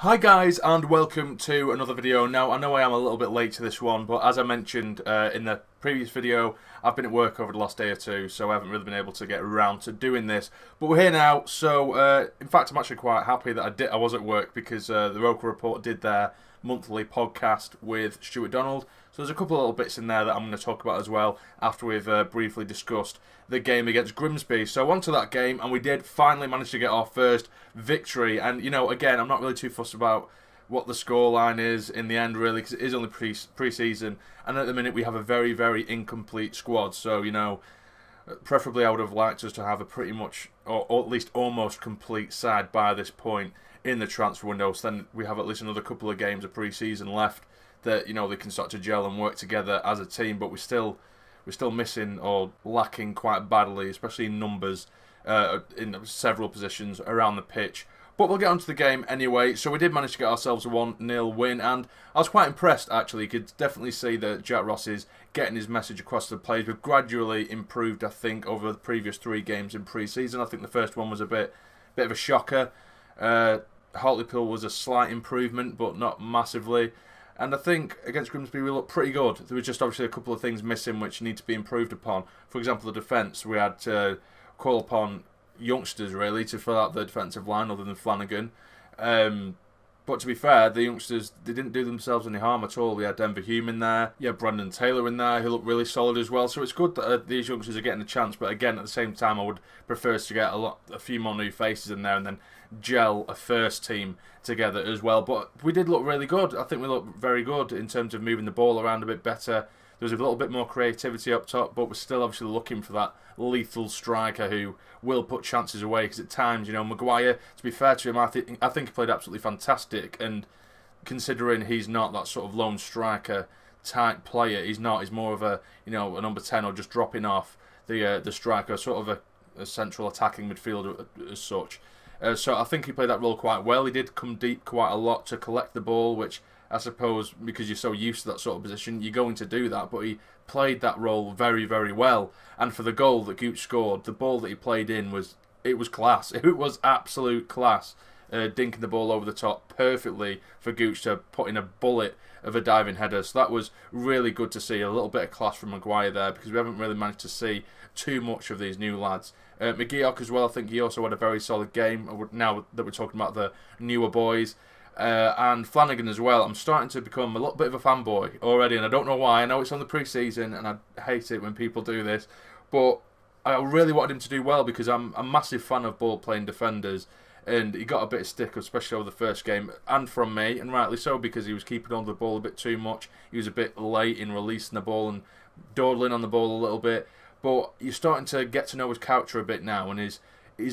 Hi guys, and welcome to another video. Now, I know I am a little bit late to this one, but as I mentioned in the previous video, I've been at work over the last day or two, so I haven't really been able to get around to doing this. But we're here now, so in fact I'm actually quite happy that I was at work, because the Local Report did their monthly podcast with Stewart. So there's a couple of little bits in there that I'm going to talk about as well after we've briefly discussed the game against Grimsby. So on to that game, and we did finally manage to get our first victory. And, you know, again, I'm not really too fussed about what the scoreline is in the end, really, because it is only pre-season. And at the minute, we have a very, very incomplete squad. So, you know, preferably I would have liked us to have a pretty much, or at least almost complete side by this point in the transfer window. So then we have at least another couple of games of pre-season left that, you know, they can start to gel and work together as a team. But we're still missing or lacking quite badly, especially in numbers in several positions around the pitch. But we'll get onto the game anyway. So we did manage to get ourselves a 1-0 win, and I was quite impressed, actually. You could definitely see that Jack Ross is getting his message across to the players. We've gradually improved, I think, over the previous 3 games in pre-season. I think the first one was a bit of a shocker. Hartlepool was a slight improvement, but not massively. And I think against Grimsby we looked pretty good. There was just obviously a couple of things missing which need to be improved upon. For example, the defence. We had to call upon youngsters, really, to fill out the defensive line other than Flanagan. But to be fair, the youngsters, they didn't do themselves any harm at all. We had Denver Hume in there. You had Brandon Taylor in there, who looked really solid as well. So it's good that these youngsters are getting a chance. But again, at the same time, I would prefer us to get a few more new faces in there and then gel a first team together as well. But we did look really good. I think we looked very good in terms of moving the ball around a bit better. There was a little bit more creativity up top, but we're still obviously looking for that lethal striker who will put chances away. Because at times, you know, Maguire, to be fair to him, I think he played absolutely fantastic. And considering he's not that sort of lone striker type player, he's more of a, you know, a number 10 or just dropping off the striker, sort of a central attacking midfielder as such. So I think he played that role quite well. He did come deep quite a lot to collect the ball, which I suppose because you're so used to that sort of position, you're going to do that. But he played that role very, very well. And for the goal that Gooch scored, the ball that he played in was class. It was absolute class. Dinking the ball over the top perfectly for Gooch to put in a bullet of a diving header. So that was really good to see. A little bit of class from Maguire there, because we haven't really managed to see too much of these new lads. McGeoch as well, I think he also had a very solid game, now that we're talking about the newer boys. And Flanagan as well. I'm starting to become a little bit of a fanboy already, and I don't know why. I know it's on the pre-season, and I hate it when people do this, but I really wanted him to do well, because I'm a massive fan of ball-playing defenders, and he got a bit of stick, especially over the first game, and from me, and rightly so, because he was keeping on the ball a bit too much. He was a bit late in releasing the ball and dawdling on the ball a little bit. But you're starting to get to know his character a bit now, and he's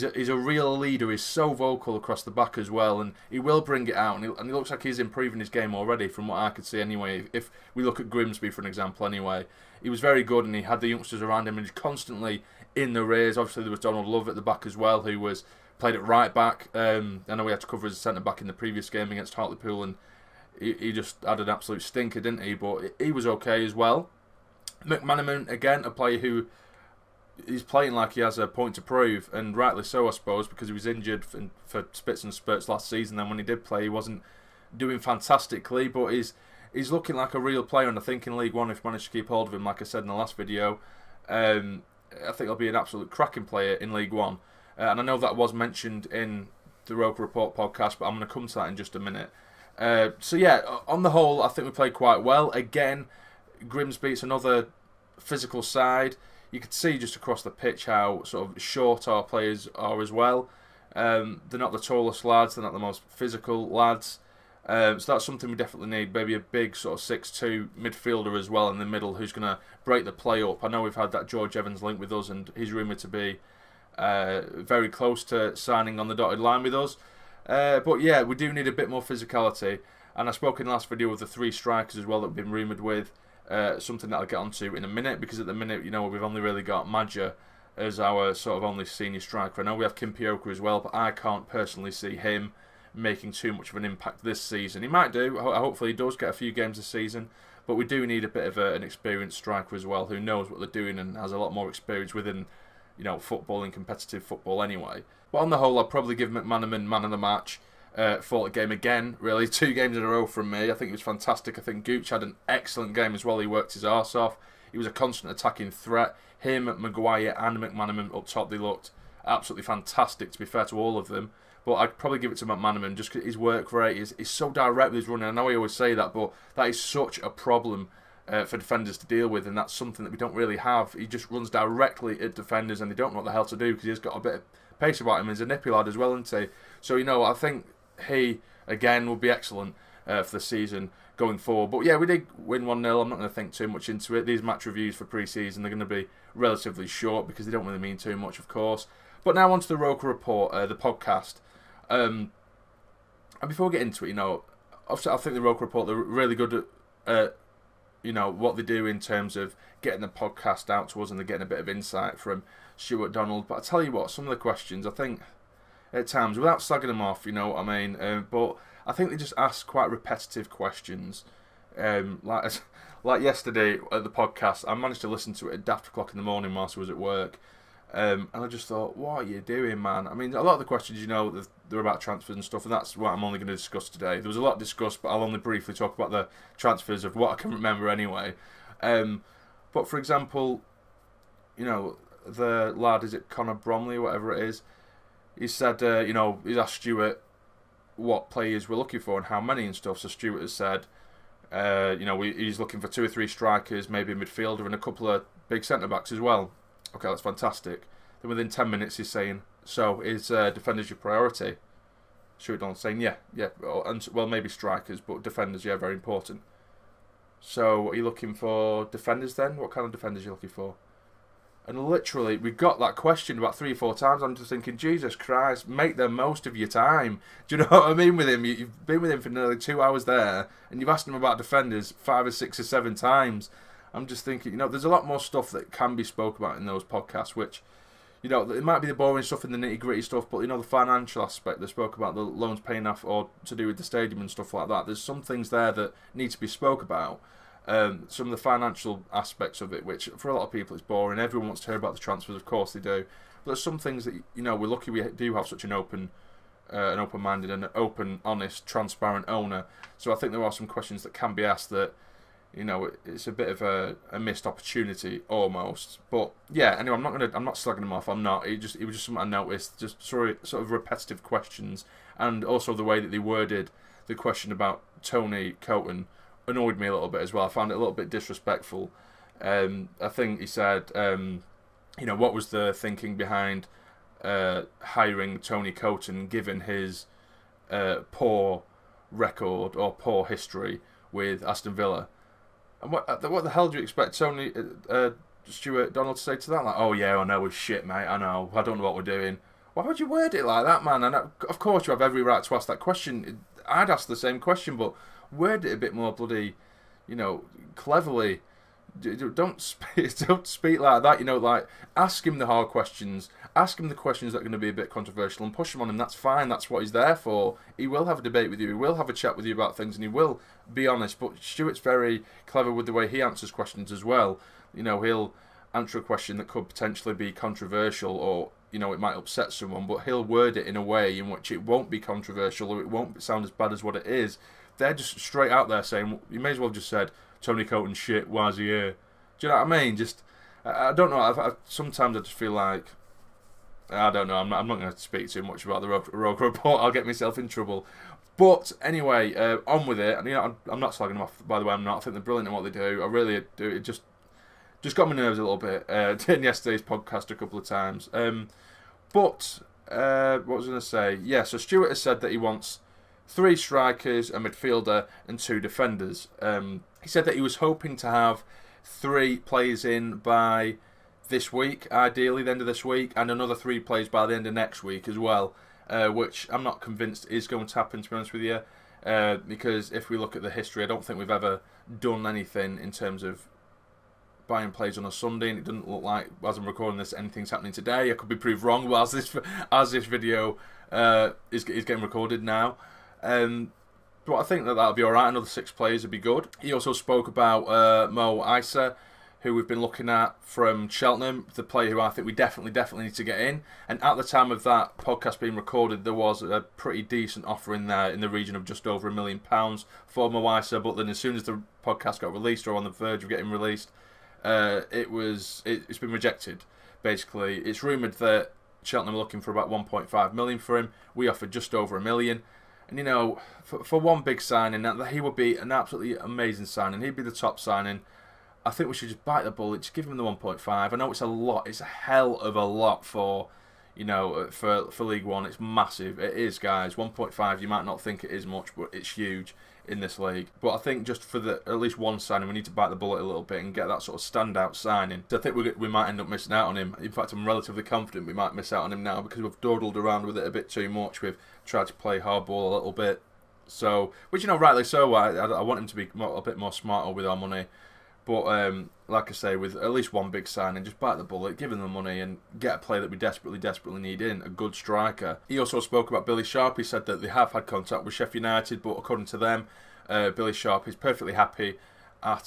a real leader. He's so vocal across the back as well, and he will bring it out. And he looks like he's improving his game already, from what I could see anyway. If we look at Grimsby, for an example, anyway, he was very good, and he had the youngsters around him, and he's constantly in the rears. Obviously, there was Donald Love at the back as well, who played at right back. I know we had to cover as a centre back in the previous game against Hartlepool, and he just had an absolute stinker, didn't he? But he was okay as well. McManaman, again, a player who he's playing like he has a point to prove, and rightly so, I suppose, because he was injured for spits and spurts last season. Then when he did play, he wasn't doing fantastically, but he's looking like a real player. And I think in League One, if we manage to keep hold of him, like I said in the last video, I think he'll be an absolute cracking player in League One. And I know that was mentioned in the Local Report podcast, but I'm going to come to that in just a minute. So yeah, on the whole, I think we played quite well. Again, Grimsby, it's another physical side. You could see just across the pitch how sort of short our players are as well. They're not the tallest lads, they're not the most physical lads. So that's something we definitely need. Maybe a big sort of 6'2" midfielder as well in the middle, who's going to break the play up. I know we've had that George Evans link with us, and he's rumoured to be very close to signing on the dotted line with us. But yeah, we do need a bit more physicality. And I spoke in the last video of the 3 strikers as well that we've been rumoured with. Something that I'll get onto in a minute, because at the minute, you know, we've only really got Madja as our sort of only senior striker. I know we have Kimpioka as well, but I can't personally see him making too much of an impact this season. He might do. Hopefully he does get a few games this season, but we do need a bit of an experienced striker as well, who knows what they're doing and has a lot more experience within, you know, football and competitive football anyway. But on the whole, I'd probably give McManaman man of the match. thought game again, really. 2 games in a row from me. I think it was fantastic. I think Gooch had an excellent game as well. He worked his arse off. He was a constant attacking threat. Him, Maguire and McManaman up top, they looked absolutely fantastic, to be fair to all of them. But I'd probably give it to McManaman just because his work rate is so direct with his running. I know I always say that, but that is such a problem for defenders to deal with, and that's something that we don't really have. He just runs directly at defenders, and they don't know what the hell to do because he's got a bit of pace about him. He's a nippy lad as well, isn't he? So, I think he, again, will be excellent for the season going forward. But yeah, we did win 1-0. I'm not going to think too much into it. These match reviews for pre-season, they're going to be relatively short because they don't really mean too much, of course. But now on to the Roker Report, the podcast. And before we get into it, obviously I think the Roker Report, they're really good at, what they do in terms of getting the podcast out to us, and they're getting a bit of insight from Stewart Donald. But I tell you what, some of the questions, I think, at times, without slagging them off, you know what I mean, but I think they just ask quite repetitive questions. Like yesterday at the podcast, I managed to listen to it at daft o'clock in the morning whilst I was at work. And I just thought, what are you doing, man? I mean, a lot of the questions, they're about transfers and stuff, and that's what I'm only going to discuss today. There was a lot discussed, but I'll only briefly talk about the transfers of what I can remember anyway. But for example, the lad, is it Connor Bromley, whatever it is, he said, he's asked Stewart what players we're looking for and how many and stuff. So Stewart has said, he's looking for 2 or 3 strikers, maybe a midfielder, and a couple of big centre-backs as well. Okay, that's fantastic. Then within 10 minutes he's saying, so is defenders your priority? Stewart Donald's saying, yeah, and well, maybe strikers, but defenders, yeah, very important. So are you looking for defenders then? What kind of defenders are you looking for? And literally, we got that question about 3 or 4 times. I'm just thinking, Jesus Christ, make the most of your time. Do you know what I mean with him? You've been with him for nearly 2 hours there, and you've asked him about defenders 5 or 6 or 7 times. I'm just thinking, there's a lot more stuff that can be spoke about in those podcasts, which, it might be the boring stuff and the nitty-gritty stuff, but, the financial aspect, they spoke about the loans paying off or to do with the stadium and stuff like that. There's some things there that need to be spoke about. Some of the financial aspects of it, which for a lot of people it's boring. Everyone wants to hear about the transfers, of course they do. But there's some things that, we're lucky we do have such an open-minded and open, honest, transparent owner. So I think there are some questions that can be asked that, it's a bit of a missed opportunity almost. But yeah, anyway, I'm not slagging him off. I'm not. It was just something I noticed. Just sort of repetitive questions, and also the way that they worded the question about Tony Coton annoyed me a little bit as well. I found it a little bit disrespectful. I think he said, what was the thinking behind hiring Tony Coton, given his poor record or poor history with Aston Villa? And what the hell do you expect Tony Stewart Donald to say to that? Like, oh yeah, I know we're shit, mate. I know. I don't know what we're doing. Why would you word it like that, man? And of course you have every right to ask that question. I'd ask the same question, but word it a bit more bloody, cleverly. Don't speak like that. Like, ask him the hard questions. Ask him the questions that are going to be a bit controversial and push him on him. That's fine. That's what he's there for. He will have a debate with you. He will have a chat with you about things, and he will be honest. But Stewart's very clever with the way he answers questions as well. He'll answer a question that could potentially be controversial, or it might upset someone, but he'll word it in a way in which it won't be controversial, or it won't sound as bad as what it is. They're just straight out there saying, you may as well have just said, Tony Coton shit, why is he here? Do you know what I mean? Just, I don't know, sometimes I just feel like, I don't know, I'm not going to speak too much about the Roker Report, I'll get myself in trouble. But anyway, on with it. And, I'm not slagging them off, by the way, I'm not. I think they're brilliant at what they do. I really do. It just got my nerves a little bit in yesterday's podcast a couple of times. But, what was I going to say? Yeah, so Stewart has said that he wants 3 strikers, a midfielder, and 2 defenders. He said that he was hoping to have 3 players in by this week, ideally the end of this week, and another 3 players by the end of next week as well, which I'm not convinced is going to happen, to be honest with you, because if we look at the history, I don't think we've ever done anything in terms of buying players on a Sunday, and it doesn't look like, as I'm recording this, anything's happening today. I could be proved wrong, but as this video is getting recorded now. But I think that'll be alright. Another 6 players would be good. He also spoke about Mo Issa, who we've been looking at from Cheltenham, the player who I think we definitely need to get in. And at the time of that podcast being recorded, there was a pretty decent offer in there in the region of just over £1 million for Mawisa. But then as soon as the podcast got released, or on the verge of getting released, it's been rejected. Basically, it's rumoured that Cheltenham are looking for about 1.5 million for him. We offered just over £1 million. And, you know, for one big signing, that he would be an absolutely amazing signing. He'd be the top signing. I think we should just bite the bullet, just give him the 1.5. I know it's a lot. It's a hell of a lot for, you know, for League One. It's massive. It is, guys. 1.5, you might not think it is much, but it's huge in this league. But I think just for at least one signing, we need to bite the bullet a little bit and get that sort of standout signing. So I think we might end up missing out on him. In fact, I'm relatively confident we might miss out on him now because we've dawdled around with it a bit too much. We've tried to play hardball a little bit. So, which, you know, rightly so. I want him to be a bit more smarter with our money. But, like I say, with at least one big signing, just bite the bullet, give him the money and get a player that we desperately need in, a good striker. He also spoke about Billy Sharp. He said that they have had contact with Sheffield United, but according to them, Billy Sharp is perfectly happy at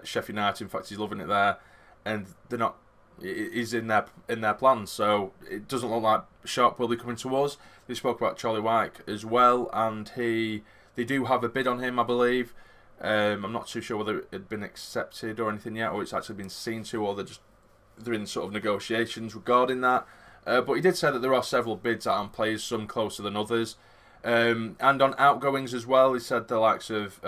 Sheffield United. In fact, he's loving it there, and they're not. He's in their plans, so it doesn't look like Sharp will be coming to us. They spoke about Charlie Wyke as well, and they do have a bid on him, I believe. I'm not too sure whether it had been accepted or anything yet, or it's actually been seen to, or they're in sort of negotiations regarding that. But he did say that there are several bids out on players, some closer than others. And on outgoings as well, he said the likes of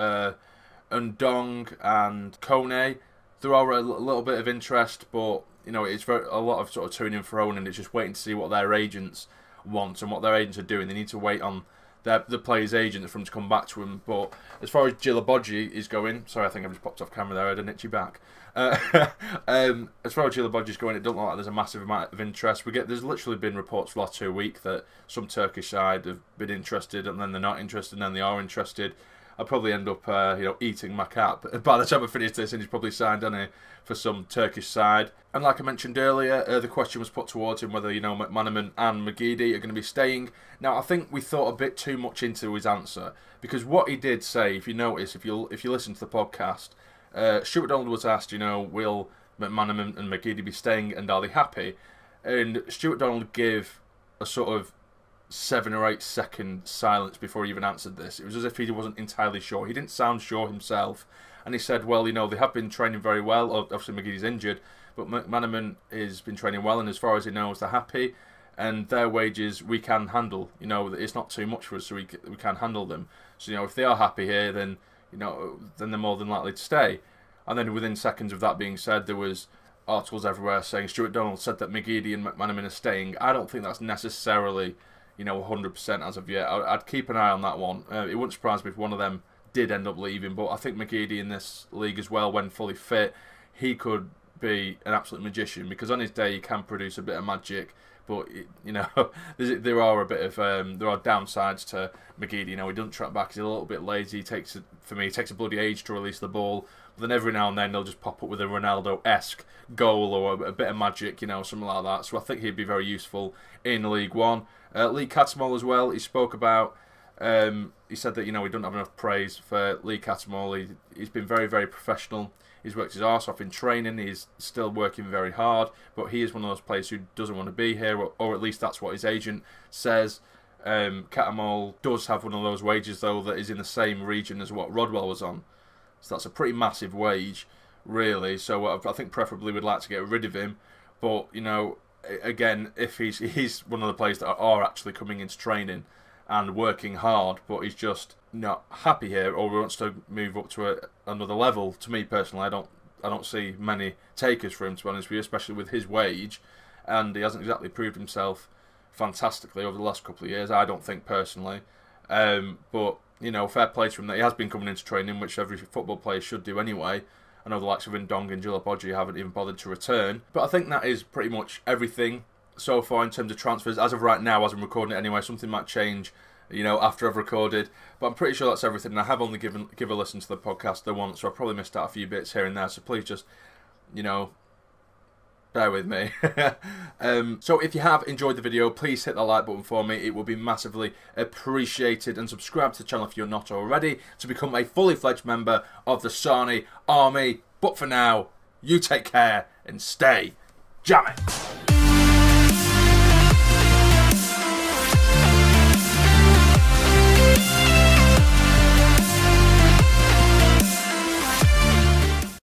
Undong and Kone. There are a little bit of interest, but you know, it's a lot of sort of to and fro, and it's just waiting to see what their agents want and what their agents are doing. They need to wait on the player's agent for him to come back to him. But as far as Gilabodji is going, sorry, I think I've just popped off camera there. I had an itchy back. As far as Gilabodji is going, it doesn't look like there's a massive amount of interest. There's literally been reports for the last 2 weeks that some Turkish side have been interested, and then they're not interested, and then they are interested. I'll probably end up, eating my cap by the time I finish this, and he's probably signed on it for some Turkish side. And like I mentioned earlier, the question was put towards him whether, you know, McManaman and McGeady are going to be staying. Now, I think we thought a bit too much into his answer, because what he did say, if you notice, if you listen to the podcast, Stewart Donald was asked, you know, will McManaman and McGeady be staying, and are they happy? And Stewart Donald gave a sort of 7 or 8 second silence before he even answered this. It was as if he wasn't entirely sure. He didn't sound sure himself. And he said, well, you know, they have been training very well. Obviously, McGeady's injured, but McManaman has been training well, and as far as he knows, they're happy. And their wages we can handle. You know, it's not too much for us, so we can handle them. So, you know, if they are happy here, then, you know, then they're more than likely to stay. And then within seconds of that being said, there was articles everywhere saying Stewart Donald said that McGeady and McManaman are staying. I don't think that's necessarily, you know, 100% as of yet. I'd keep an eye on that one. It wouldn't surprise me if one of them did end up leaving, but I think McGeady in this league as well, when fully fit, he could be an absolute magician, because on his day he can produce a bit of magic. But, you know, there are downsides to McGeady. You know, he doesn't track back. He's a little bit lazy. It takes a bloody age to release the ball. But then every now and then they'll just pop up with a Ronaldo-esque goal or a bit of magic, you know, something like that. So I think he'd be very useful in League One. Lee Cattermole as well, he spoke about, he said that, you know, he doesn't have enough praise for Lee Cattermole. He's been very, very professional. He's worked his arse off in training. He's still working very hard, but he is one of those players who doesn't want to be here, or at least that's what his agent says. Cattermole does have one of those wages, though, that is in the same region as what Rodwell was on. So that's a pretty massive wage, really. So I think preferably we'd like to get rid of him. But, you know, again, if he's one of the players that are actually coming into training and working hard, but he's just not happy here, or wants to move up to another level. To me personally, I don't see many takers for him, to be honest with you, especially with his wage, and he hasn't exactly proved himself fantastically over the last couple of years, I don't think personally. But, you know, fair play to him that he has been coming into training, which every football player should do anyway. I know the likes of Ndong and Gilabodji haven't even bothered to return. But I think that is pretty much everything so far in terms of transfers. As of right now, as I'm recording it anyway, something might change, you know, after I've recorded. But I'm pretty sure that's everything. And I have only give a listen to the podcast the once, so I probably missed out a few bits here and there. So please just, you know, bear with me. So if you have enjoyed the video, please hit the like button for me. It will be massively appreciated. And subscribe to the channel if you're not already, to become a fully fledged member of the Sarni army. But for now, You take care and stay jamming.